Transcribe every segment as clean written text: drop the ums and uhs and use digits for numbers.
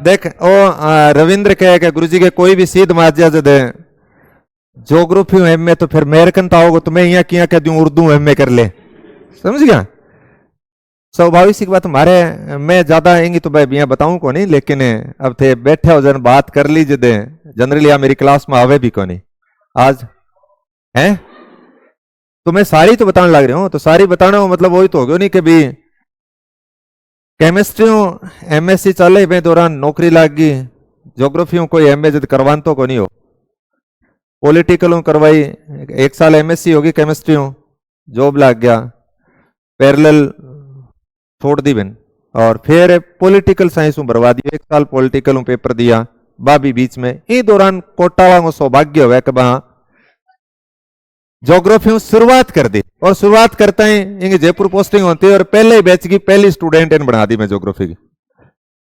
देख ओ रविंद्र कहे कि गुरुजी के कोई भी सीध माजिया दे जोग्राफी हूं एमए तो फिर अमेरिकन तो आओगे तो मैं यहाँ किया कह दूं उर्दू एमए कर ले, समझ गया। स्वाभाविक सी बात हमारे मैं ज्यादा आएंगी तो भाई यहाँ बताऊं को नहीं, लेकिन अब थे बैठे हो जन बात कर लीजिए दे जनरली आप मेरी क्लास में आवे भी को नहीं आज हैं, तो मैं सारी तो बताने लग रही हूँ, तो सारी बताना हो मतलब वही तो हो गया नहीं कि भी केमिस्ट्री एमएससी चले में दौरान नौकरी लाग गई, ज्योग्राफी कोई एमए जब करवान तो को नहीं हो, पॉलिटिकल करवाई 1 साल एमएससी होगी केमिस्ट्री जॉब लग गया, पैरेलल छोड़ दी बिन और फिर पॉलिटिकल साइंस बर्बाद दिया, 1 साल पॉलिटिकल पेपर दिया बाबी बीच में, इस दौरान कोटावा को सौभाग्य हुआ कि ज्योग्राफी शुरुआत कर दी और शुरुआत करता है इंगे जयपुर पोस्टिंग होती है और पहले ही बैच की पहली स्टूडेंट इन बना दी मैं ज्योग्राफी की।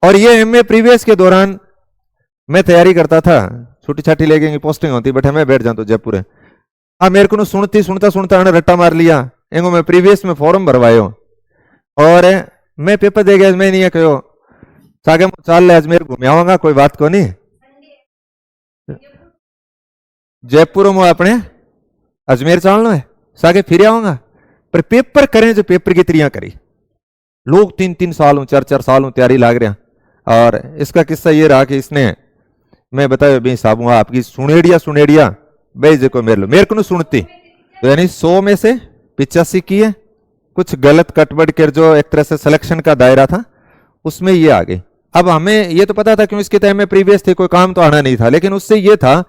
और ये एमए प्रीवियस के दौरान मैं तैयारी करता था, छोटी छाटी लेके पोस्टिंग होती बट मैं बैठ जाता जयपुर है। मेरे को सुनता रट्टा मार लिया, इंगो मैं प्रीवियस में फॉर्म भरवायो और मैं पेपर दे गया, मैं नहीं कहो सागे चाल ले अजमेर घूम आवागा, कोई बात को नहीं जयपुर में अपने अजमेर चलना है सागे फिर आऊंगा, पर पेपर करें जो पेपर की तैयारी करी, लोग 3-3 साल 4-4 साल तैयारी लाग रहे हैं। और इसका किस्सा ये रहा कि इसने मैं बताया भाई साहब आपकी सुनेड़िया भाई जो को मेरे को सुनती तो यानी 100 में से 85 की है, कुछ गलत कटबड़ कर जो एक तरह से सिलेक्शन का दायरा था उसमें ये आ गई। अब हमें ये तो पता था क्यों इसके तय में प्रीवियस थे, कोई काम तो आना नहीं था, लेकिन उससे ये था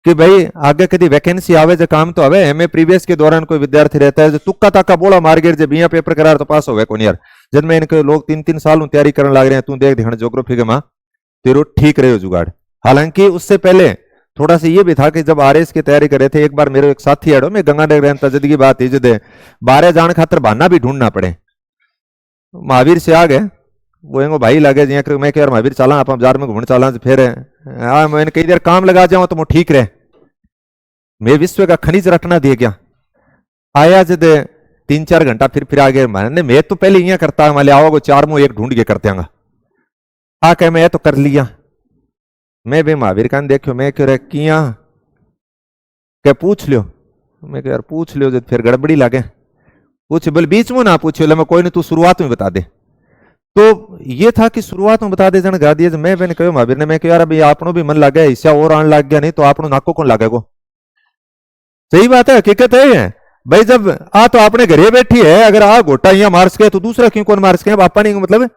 कि भाई आगे कभी वैकेंसी आवे जो काम तो आवे। एमए प्रीवियस के दौरान कोई विद्यार्थी रहता है जो तुक्का ताका बोला मार गिर जब यहाँ पेपर करा तो पास हो गए कौन यार, जब मैं इनके लोग 3-3 साल तैयारी करने लग रहे हैं, तू देख ध्यान ज्योग्राफी के माँ तेरो ठीक रहे हो जुगाड़। हालांकि उससे पहले थोड़ा सा ये भी था कि जब आरएस की तैयारी कर रहे थे, एक बार मेरे एक साथी एडो में गंगानगर रहता जद की बात इज्जत है, 12 जान खातर बहाना भी ढूंढना पड़े, महावीर से आ गए वो एंगो भाई लगे जी मैं यार महावीर चला आप बाजार में घूमने चला फिर मैंने कई देर काम लगा जाऊं तो मैं ठीक रहे, मैं विश्व का खनिज रटना दिए गया आया जद 3-4 घंटा फिर आ गए, मैंने मैं तो पहले यहाँ करता वाले आओ 4 मुंह एक ढूंढ के करते आ कह मैं तो कर लिया, मैं भी महावीर कान देखो मैं क्यों किया क्या पूछ लियो, मैं यार पूछ लियो जब फिर गड़बड़ी लगे पूछ बोल बीच में ना पूछो मैं कोई नहीं तू शुरुआत में बता दे। तो ये था कि शुरुआत में बता दे जन गा दिया, मैंने कहो महावीर ने मैं यार अभी आपनो भी मन लग गया हिस्सा और आने लग गया नहीं तो आपनो नाको कौन लागेगो, सही बात है हकीकत है भाई, जब तो आपने घरे बैठी है अगर गोटा यहाँ मार्स के तो दूसरा क्यों कौन मार्स के, आपा नहीं मतलब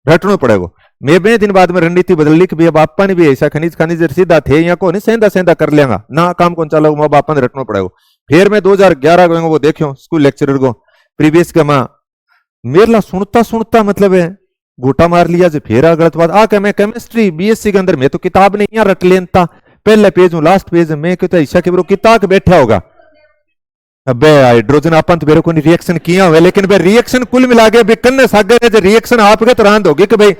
रटना पड़ेगा। मैं 2 दिन बाद में रणनीति बदल ली कि भैया बापा ने भी ऐसा खनिज सीधा थे यहाँ को नहीं सेंधा कर लेगा ना काम कौन चला माँ बापा ने रटना पड़ेगा। फिर मैं 2011 को वो देखो स्कूल लेक्चरर को प्रीवियस के माँ मेरे ला सुनता मतलब है गोटा मार लिया जो फिर गलत बात क्या मैं केमिस्ट्री बीएससी के अंदर मैं तो किताब नहीं यहाँ रट लेता पहले पेज हूँ लास्ट पेज मैं कहता ईशा के बरो किताब बैठा होगा, अबे हाइड्रोजन अपन तो मेरे को नहीं रिएक्शन किया हुआ, लेकिन भाई रिएक्शन कुल मिला के कन्ने सागर है रिएक्शन आपके तुरंत होगी कि भाई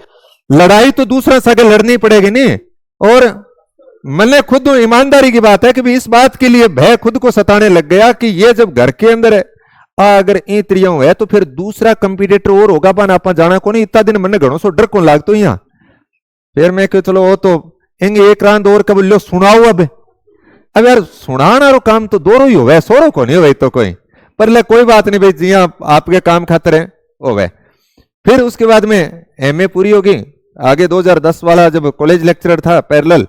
लड़ाई तो दूसरा सागर लड़नी पड़ेगी नहीं। और मैंने खुद ईमानदारी की बात है कि भी इस बात के लिए भय खुद को सताने लग गया कि ये जब घर के अंदर अगर त्रिया है तो फिर दूसरा कंपीटिटर और होगा पान आप जाना को नहीं, इतना दिन मैंने घणों सो डर कौन लागतो यहाँ। फिर मैं क्यों चलो वो तो इंगे एक रात और कब लो सुनाओ अब यार सुनाना रो काम तो दोनों ही हो सोरो को नहीं हो तो कोई पर ले कोई बात नहीं भाई जी आपके काम खातर है हो गए। फिर उसके बाद में एमए पूरी होगी, आगे 2010 वाला जब कॉलेज लेक्चरर था पैरेलल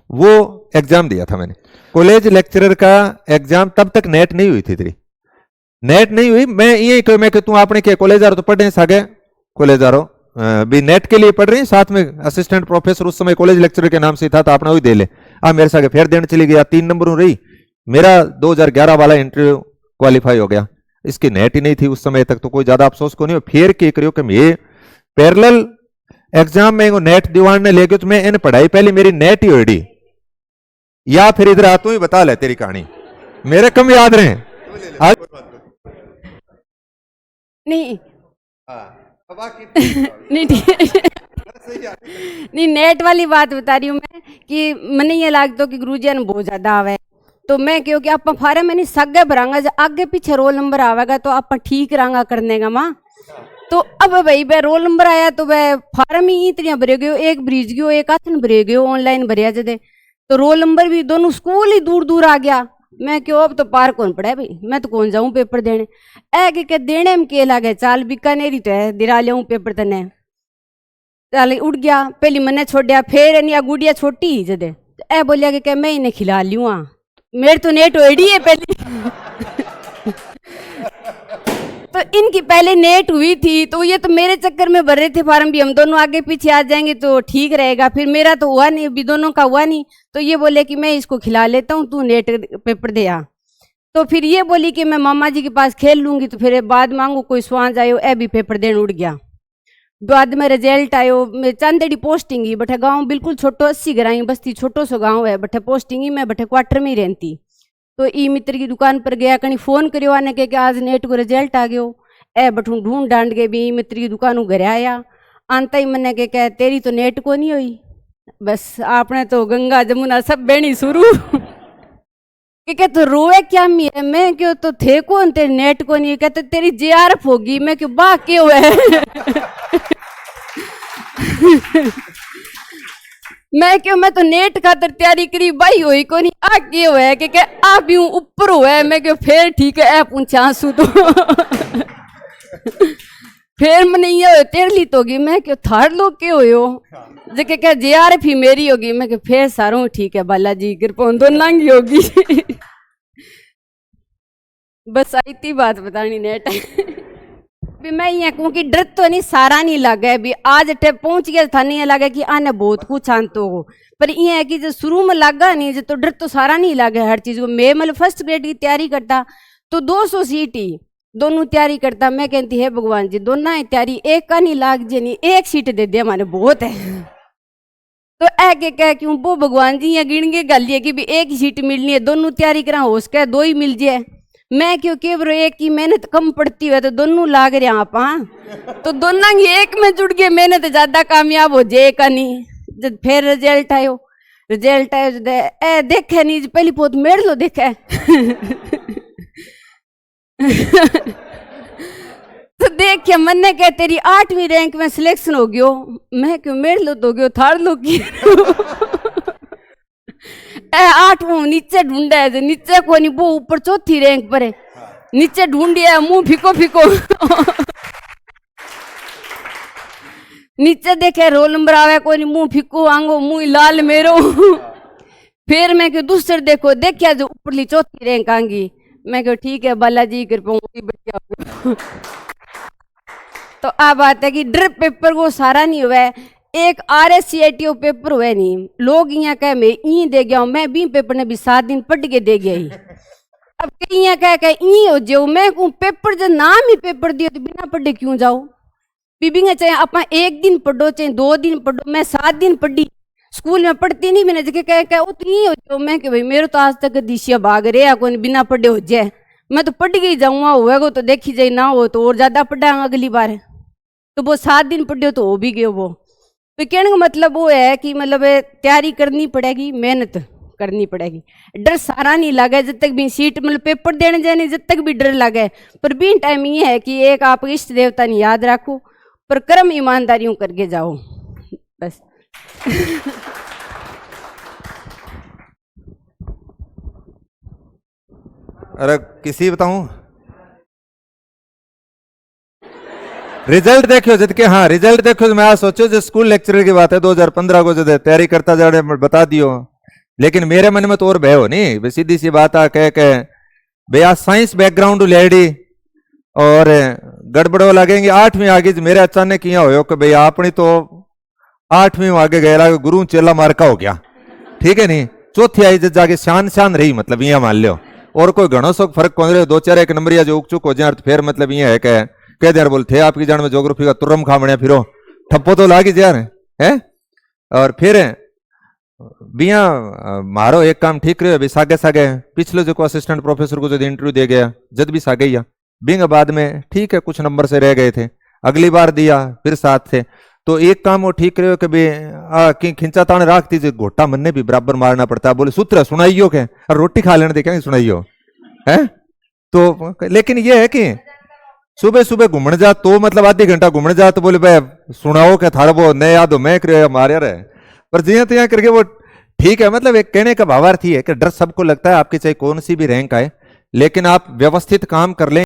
वो एग्जाम दिया था मैंने। कॉलेज लेक्चरर का एग्जाम तब तक नेट नहीं हुई थी, तेरी नेट नहीं हुई। मैं ये मैं तू आपने क्या कॉलेज आ रहा तो पढ़ रहे सागे कॉलेज आ रहा भी नेट के लिए पढ़ रही साथ में असिस्टेंट प्रोफेसर उस समय कॉलेज लेक्चरर के नाम से था तो आपने वही दे ले मेरे सागे फिर देने चली गया 3 नंबर रही मेरा 2011 वाला इंटरव्यू क्वालिफाई हो गया, इसकी नेट ही नहीं थी उस समय तक तो कोई ज्यादा अफसोस को नहीं। फिर क्या करियो कि मैं पैरेलल एग्जाम में नेट दीवान ने लेके तो मैं इन पढ़ाई पहले मेरी नेट ही होड़ी या फिर इधर आ तू ही बता ले तेरी कहानी मेरे कम याद रहे आज नहीं नहीं नहीं नेट वाली बात बता रही हूँ मैं कि मैंने ये लागतो कि गुरुजी ने बहुत ज्यादा आवे तो मैं क्यों कि आप फार्म में नहीं सगे भरांगा आगे पीछे रोल नंबर आवेगा तो आप ठीक रहांगा करने का माँ तो अब भाई वह रोल नंबर आया तो वह फार्म ही इतने भरे गयो, एक ब्रिज गयो एक आथन भरे गयो ऑनलाइन भरिया जदे, तो रोल नंबर भी दोनों स्कूल ही दूर दूर आ गया। मैं क्यों अब तो पार कौन पड़ा है भाई, मैं तो कौन जाऊं पेपर देने। ऐ के देने में के लागे, चाल बीकानेरी तो है दिरा लियाऊं पेपर तने, चल उड़ गया। पहली मने छोड़िया, फिर या गुड़िया छोटी ही जदे ऐ बोलिया कि मैं इन्हें खिला लियूँ, मेरे तो नेट ओडी है पहली तो इनकी पहले नेट हुई थी, तो ये तो मेरे चक्कर में भर रहे थे फार्म भी, हम दोनों आगे पीछे आ जाएंगे तो ठीक रहेगा। फिर मेरा तो हुआ नहीं, अभी दोनों का हुआ नहीं, तो ये बोले कि मैं इसको खिला लेता हूँ, तू नेट पेपर दे आ। तो फिर ये बोली कि मैं मामा जी के पास खेल लूंगी, तो फिर बाद मांगू कोई स्वांज आयो, ए भी पेपर देने उड़ गया। बाद में रिजल्ट आयो, मैं चांदेड़ी पोस्टिंग ही, बठे गाँव बिल्कुल छोटो 80 घर बस्ती छोटो सो गाँव है, बठे पोस्टिंग ही मैं बठे क्वार्टर में ही रहती। तो ई मित्र की दुकान पर गया, कहीं फोन करियो आने के आज नेट को रिजल्ट आ गयो। ए बठू ढूंढ डांड के भी मित्र की दुकान घर आया, आंता ही मने के कह तेरी तो नेट को नहीं हुई। बस आपने तो गंगा जमुना सब बेणी शुरू कि तो रोए क्या मैं क्यों तो थे कौन तेरे नेट को नहीं, कहते तेरी जेआरएफ होगी। मैं क्यों बा क्यों है मैं क्यों, मैं तो नेट खातर तैयारी करी बाई हुई को नहीं, आ क्यों है कि आ भी ऊपर हुआ है। मैं क्यों फिर ठीक है, पूछा आंसू तो फिर मैंने ये तेरे ली तो होगी। मैं क्यों थार लोग क्यों हो जो क्या जेआरएफ ही मेरी होगी। मैं क्यों फिर सारों ठीक है बालाजी कृपा दोनों की होगी बस आई थी बात बतानी नेट भी मैं ये कहूँ कि डर तो नहीं सारा नहीं लगा भी, आज टेप पहुंच गया था नहीं लगा कि आने बहुत कुछ आंतो हो, पर ये है कि जो शुरू में लगा नहीं जो तो डर तो सारा नहीं लगा हर चीज को। मैं मतलब फर्स्ट ग्रेड की तैयारी करता तो 200 सीट ही दोनों तैयारी करता। मैं कहती है भगवान जी दोनों ही तैयारी एक का नहीं लाग जे नहीं, एक सीट दे दिया माने बहुत है। तो ऐ के कह क्यों वो भगवान जी यहाँ गिन के गलिए कि भी एक ही सीट मिलनी है, दोनों तैयारी करा हो सके 2 ही मिल जाए। मैं क्यों केवल एक की मेहनत कम पड़ती है तो दोनों लाग रहे आप, हाँ तो दोनों की एक में जुड़ गए, मेहनत ज्यादा कामयाब हो जाए का नहीं। जब फिर रिजल्ट आयो ए देखे नहीं पहली बहुत मेड़ लो देखे तो देखिए मन ने कह तेरी 8वीं रैंक में सिलेक्शन हो गयो। मैं क्यों मेड़ लो तो गयो थार लो की 8वां नीचे ढूंढा है, नीचे को नहीं वो ऊपर 4थी रैंक पर है, नीचे ढूंढिया मुंह फिको फिको नीचे देखे रोल नंबर आवे कोई नहीं, मुंह फिको आंगो मुंह लाल मेरो फिर मैं क्यों दूसरे देखो देखिया जो ऊपरली 4थी रैंक आंगी। मैं क्यों ठीक है बालाजी कृपा बढ़िया तो आ बात है कि ड्रिप पेपर को सारा नहीं हुआ है, एक RSCITO पेपर हुआ नहीं। लोग यहाँ कह मैं ई दे गया हूँ, मैं भी पेपर ने भी 7 दिन पढ़ के दे गया ही। अब कहीं यहाँ कह ई हो जाओ, मैं कहूँ पेपर जो नाम ही पेपर दियो तो बिना पढ़े क्यों जाओ। बीबी चाहे आप 1 दिन पढ़ो चाहे 2 दिन पढ़ो, मैं 7 दिन पढ़ी स्कूल में पढ़ती नहीं। मैंने जगह कह वो तो यही हो जाओ। मैं कि भाई मेरे तो आज तक दिशिया भाग रहे हैं कोई बिना पढ़े हो जाए, मैं तो पढ़ गई जाऊँगा हुआ तो देखी जाए ना हो तो और ज्यादा पढ़ा अगली बार। तो वो 7 दिन पढ़े तो हो भी गए वो। तो कहने का मतलब वो है कि मतलब तैयारी करनी पड़ेगी, मेहनत करनी पड़ेगी, डर सारा नहीं लगे जब तक भी सीट मतलब पेपर देने जाने जब तक भी डर लगे। पर भी टाइम ये है कि एक आप इष्ट देवता ने याद रखो, पर कर्म ईमानदारियों करके जाओ बस अरे किसी बताऊं रिजल्ट देखो जद के, हाँ रिजल्ट देखो मैं आज सोचो जो स्कूल लेक्चरर की बात है 2015 को जो तैयारी करता जा रहे बता दियो, लेकिन मेरे मन में तो और भय हो नहीं। सीधी सी बात आ कह के भैया साइंस बैकग्राउंड लेडी और गड़बड़ो लगेंगे 8वीं आगे मेरे अचानक यहाँ हो कि भैया अपनी तो 8वीं आगे गया गुरु चेला मार्का हो गया, ठीक है नहीं। 4थी आई जब जाके शान शान रही मतलब ये मान लो, और कोई घणो सो फर्क कौन रहे 2-4 एक नंबर या जो उक चुक हो जाए फिर मतलब ये है कह दे बोल थे आपकी जान में जोग्राफी का तुरम खामड़िया फिरो ठप्पो तो लागी यार है। और फिर बिया मारो एक काम ठीक रहे अभी सागे सागे पिछले जो को असिस्टेंट प्रोफेसर को जो इंटरव्यू दे गया जद भी सागे या बिंग बाद में ठीक है कुछ नंबर से रह गए थे, अगली बार दिया फिर 7 थे। तो एक काम वो ठीक रहे कि भाई खिंचा तान राख दीजिए घोटा मन ने भी बराबर मारना पड़ता है। बोले सूत्र सुनाइयो के और रोटी खा लेने देखेंगे सुनाइयो है। तो लेकिन ये है कि सुबह सुबह घूमने जा तो मतलब आधी घंटा घूमने जा तो बोले भाई सुनाओ क्या थारा वो नए याद हो मैं कर मारे रहे, पर जिया तिया करके वो ठीक है। मतलब एक कहने का भावार्थ ही है कि डर सबको लगता है, आपकी चाहे कौन सी भी रैंक आए, लेकिन आप व्यवस्थित काम कर लें